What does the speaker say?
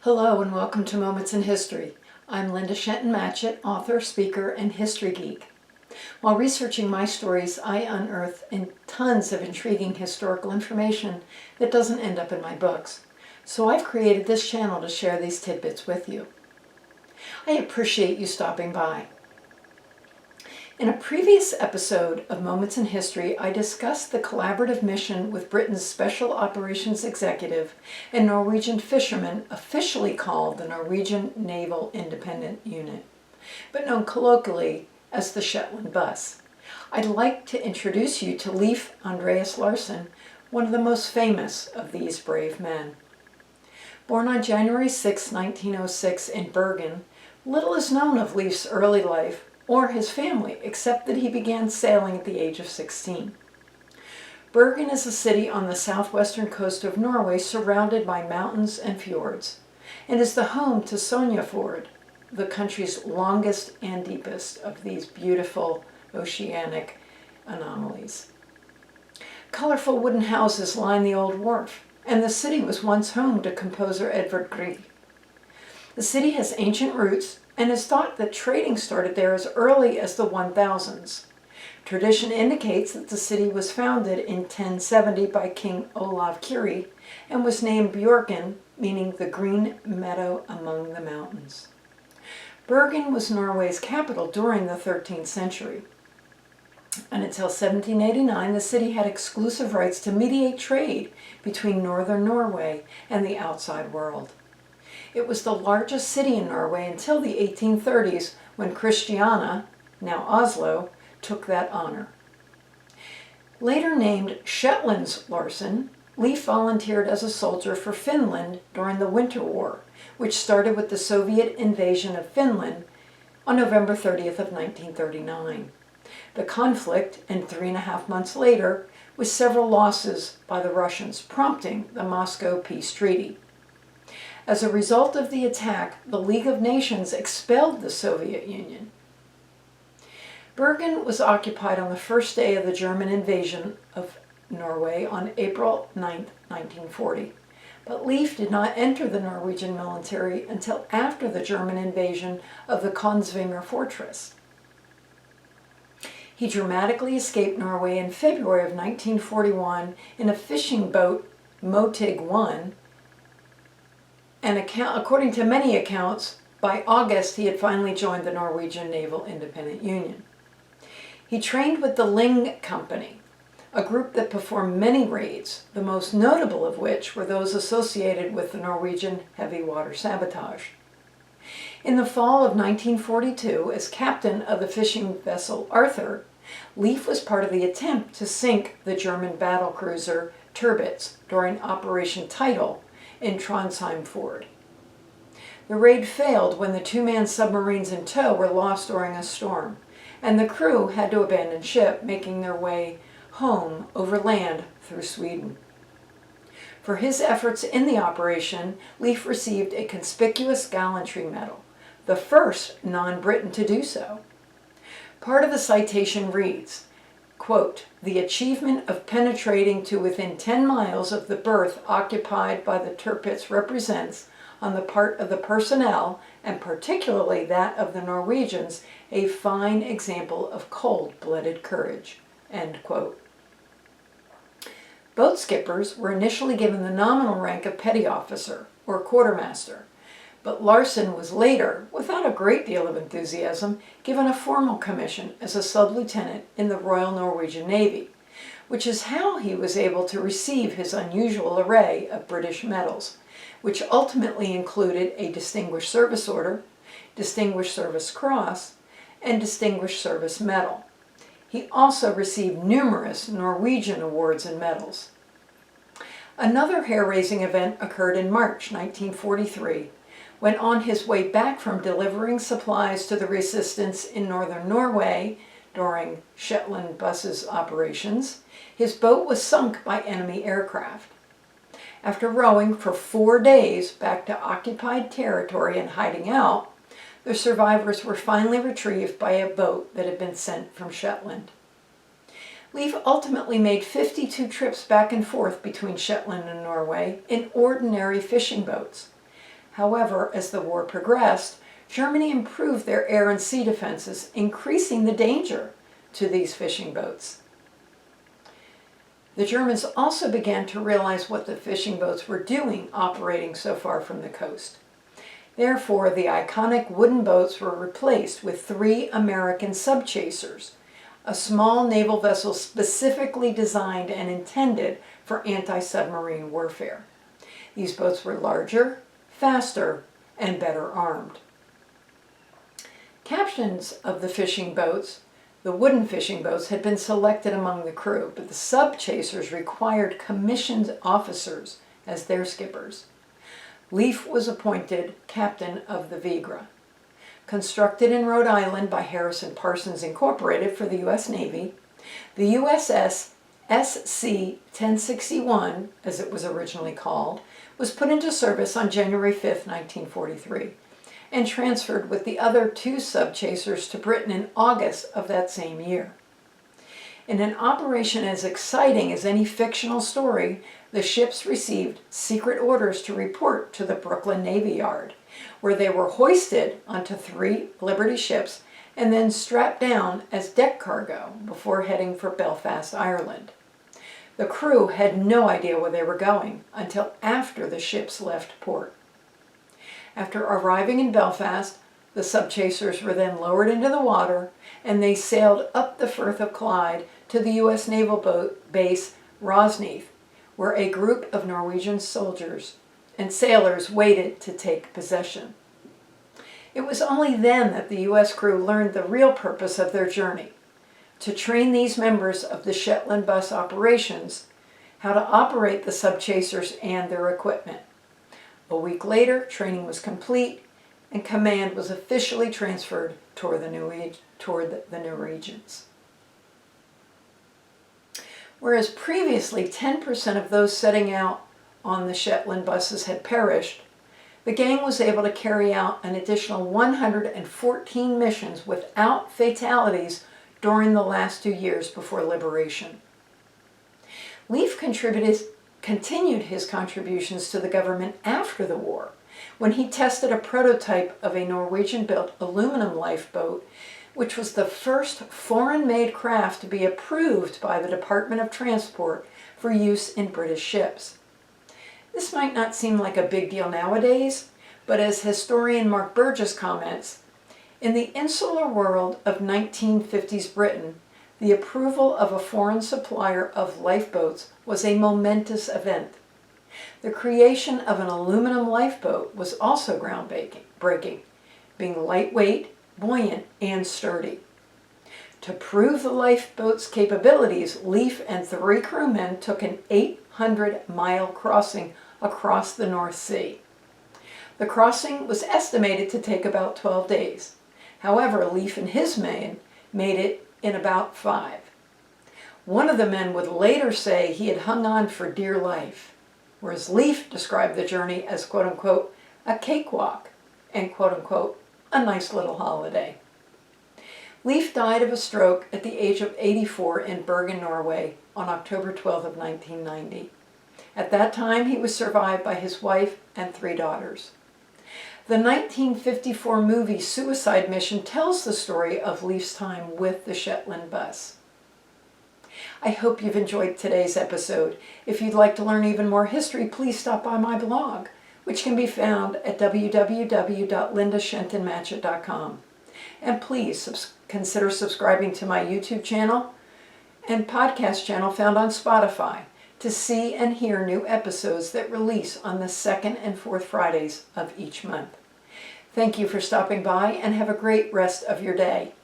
Hello and welcome to Moments in History. I'm Linda Shenton-Matchett, author, speaker, and history geek. While researching my stories, I unearth tons of intriguing historical information that doesn't end up in my books. So I've created this channel to share these tidbits with you. I appreciate you stopping by. In a previous episode of Moments in History, I discussed the collaborative mission with Britain's Special Operations Executive and Norwegian fishermen, officially called the Norwegian Naval Independent Unit, but known colloquially as the Shetland Bus. I'd like to introduce you to Leif Larsen, one of the most famous of these brave men. Born on January 6, 1906 in Bergen, little is known of Leif's early life or his family, except that he began sailing at the age of 16. Bergen is a city on the southwestern coast of Norway surrounded by mountains and fjords, and is the home to Sognefjord, the country's longest and deepest of these beautiful oceanic anomalies. Colorful wooden houses line the old wharf, and the city was once home to composer Edvard Grieg. The city has ancient roots and is thought that trading started there as early as the 1000s. Tradition indicates that the city was founded in 1070 by King Olav Kyrre and was named Bjorken, meaning the green meadow among the mountains. Bergen was Norway's capital during the 13th century. And until 1789, the city had exclusive rights to mediate trade between northern Norway and the outside world. It was the largest city in Norway until the 1830s, when Christiania, now Oslo, took that honor. Later named Shetland Larsen, Leif volunteered as a soldier for Finland during the Winter War, which started with the Soviet invasion of Finland on November 30th of 1939. The conflict, and 3.5 months later, with several losses by the Russians, prompting the Moscow Peace Treaty. As a result of the attack, the League of Nations expelled the Soviet Union. Bergen was occupied on the first day of the German invasion of Norway on April 9, 1940. But Leif did not enter the Norwegian military until after the German invasion of the Kongsvinger fortress. He dramatically escaped Norway in February of 1941 in a fishing boat, Motig 1, and according to many accounts, by August he had finally joined the Norwegian Naval Independent Union. He trained with the Ling Company, a group that performed many raids, the most notable of which were those associated with the Norwegian heavy water sabotage. In the fall of 1942, as captain of the fishing vessel Arthur, Leif was part of the attempt to sink the German battlecruiser Tirpitz during Operation Tidal in Trondheim Ford. The raid failed when the two-man submarines in tow were lost during a storm, and the crew had to abandon ship, making their way home over land through Sweden. For his efforts in the operation, Leif received a conspicuous gallantry medal, the first non-Briton to do so. Part of the citation reads, quote, "The achievement of penetrating to within 10 miles of the berth occupied by the Tirpitz represents, on the part of the personnel, and particularly that of the Norwegians, a fine example of cold-blooded courage." End quote. Boat skippers were initially given the nominal rank of petty officer, or quartermaster, but Larsen was later, without a great deal of enthusiasm, given a formal commission as a sub-lieutenant in the Royal Norwegian Navy, which is how he was able to receive his unusual array of British medals, which ultimately included a Distinguished Service Order, Distinguished Service Cross, and Distinguished Service Medal. He also received numerous Norwegian awards and medals. Another hair-raising event occurred in March 1943, when on his way back from delivering supplies to the resistance in northern Norway during Shetland Bus's operations, his boat was sunk by enemy aircraft. After rowing for 4 days back to occupied territory and hiding out, the survivors were finally retrieved by a boat that had been sent from Shetland. Leif ultimately made 52 trips back and forth between Shetland and Norway in ordinary fishing boats. However, as the war progressed, Germany improved their air and sea defenses, increasing the danger to these fishing boats. The Germans also began to realize what the fishing boats were doing operating so far from the coast. Therefore, the iconic wooden boats were replaced with 3 American subchasers, a small naval vessel specifically designed and intended for anti-submarine warfare. These boats were larger, faster, and better armed. Captains of the fishing boats, the wooden fishing boats, had been selected among the crew, but the subchasers required commissioned officers as their skippers. Leif was appointed captain of the Vigra. Constructed in Rhode Island by Harrison Parsons Incorporated for the U.S. Navy, the USS SC-1061, as it was originally called, was put into service on January 5, 1943, and transferred with the other 2 subchasers to Britain in August of that same year. In an operation as exciting as any fictional story, the ships received secret orders to report to the Brooklyn Navy Yard, where they were hoisted onto 3 Liberty ships and then strapped down as deck cargo before heading for Belfast, Ireland. The crew had no idea where they were going until after the ships left port. After arriving in Belfast, the subchasers were then lowered into the water and they sailed up the Firth of Clyde to the U.S. Naval base Rosneath, where a group of Norwegian soldiers and sailors waited to take possession. It was only then that the U.S. crew learned the real purpose of their journey: to train these members of the Shetland Bus operations how to operate the subchasers and their equipment. A week later, training was complete and command was officially transferred toward the Norwegians. Whereas previously 10% of those setting out on the Shetland buses had perished, the gang was able to carry out an additional 114 missions without fatalities during the last 2 years before liberation. Leif continued his contributions to the government after the war, when he tested a prototype of a Norwegian-built aluminum lifeboat, which was the first foreign-made craft to be approved by the Department of Transport for use in British ships. This might not seem like a big deal nowadays, but as historian Mark Burgess comments, in the insular world of 1950s Britain, the approval of a foreign supplier of lifeboats was a momentous event. The creation of an aluminum lifeboat was also groundbreaking, being lightweight, buoyant, and sturdy. To prove the lifeboat's capabilities, Leif and 3 crewmen took an 800-mile crossing across the North Sea. The crossing was estimated to take about 12 days. However, Leif and his men made it in about 5. One of the men would later say he had hung on for dear life, whereas Leif described the journey as quote-unquote a cakewalk and quote-unquote a nice little holiday. Leif died of a stroke at the age of 84 in Bergen, Norway on October 12 of 1990. At that time, he was survived by his wife and 3 daughters. The 1954 movie Suicide Mission tells the story of Leif's time with the Shetland Bus. I hope you've enjoyed today's episode. If you'd like to learn even more history, please stop by my blog, which can be found at www.lindashentonmatchett.com. And please consider subscribing to my YouTube channel and podcast channel found on Spotify to see and hear new episodes that release on the 2nd and 4th Fridays of each month. Thank you for stopping by and have a great rest of your day.